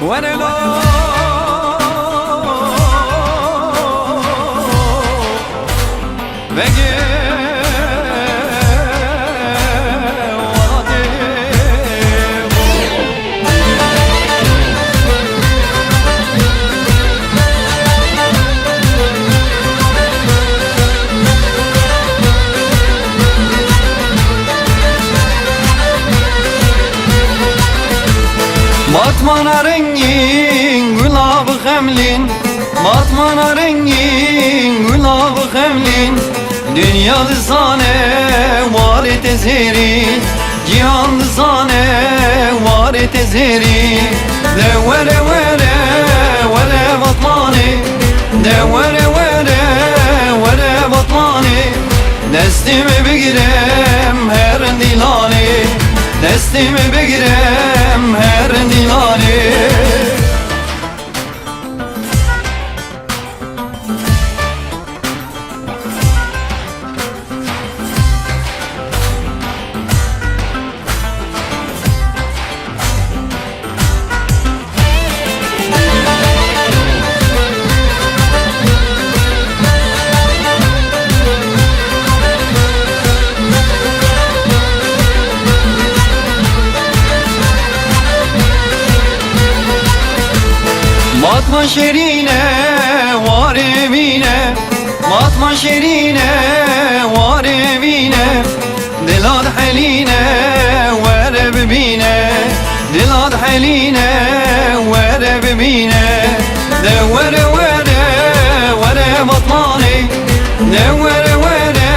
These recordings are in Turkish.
ونلو بگی Matmana rengin gülabı hemlin, matmana rengin gülabı hemlin, dünyada zane var etezeri, cihanda zane var etezeri. De vere vere vere batmani, de vere vere vere batmani, destimi bigirem her dilani, destimi bigirem her dilani. Matma şerine var evine, matma şerine var evine, dilad haline vere bibine, dilad haline vere bibine. De vere vere vere batmani, de vere vere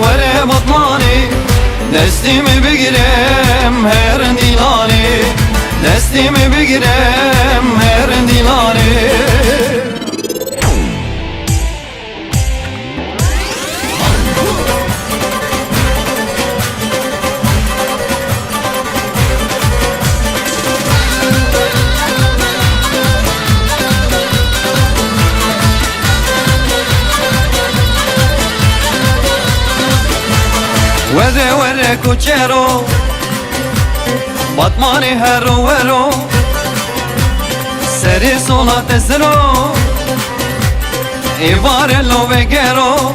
vere batmani, destimi bigirem her dilani, destimi bigirem her dilani. Vere vere kuchero, batmani hero vero, seri sola tesero, evare lo vegero.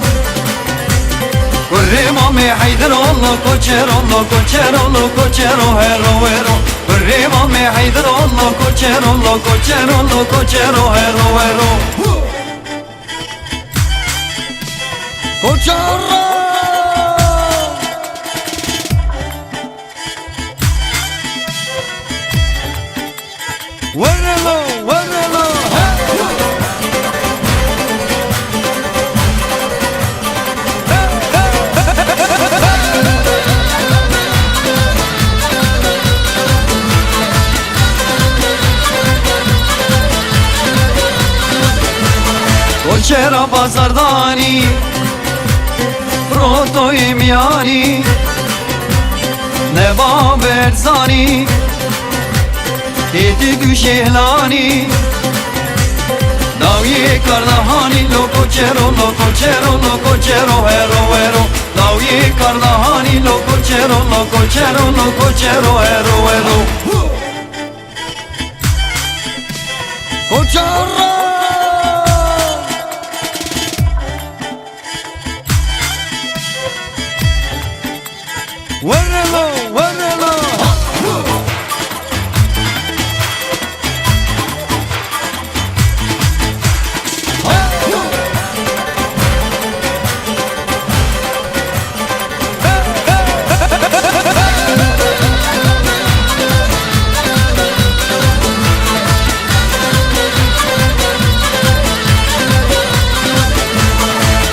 Corremo me haidro lo cochero, lo cochero, lo cochero hero vero. Corremo me haidro lo cochero, lo cochero, lo cochero hero vero. Cochero. Vérelo, vérelo, Koçera pazardani, proto imyani, neba berzani, Eti güşehlani, davye kardahani, lo cochero, lo cochero, lo cochero hero hero. Davye kardahani, lo cochero, lo cochero, lo cochero hero hero. Cochero. Vérelo, vérelo.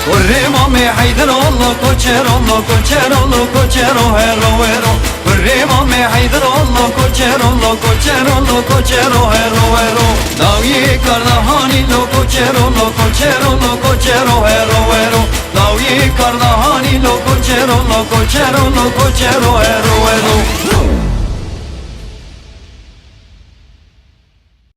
Corremo me haidro lo cochero, lo cochero, lo cochero hero hero. Corremo me haidro lo cochero, lo cochero, lo cochero hero hero. Davye kardahani, lo cochero, lo cochero, lo cochero hero hero. Davye kardahani, lo cochero, lo cochero, lo cochero hero hero.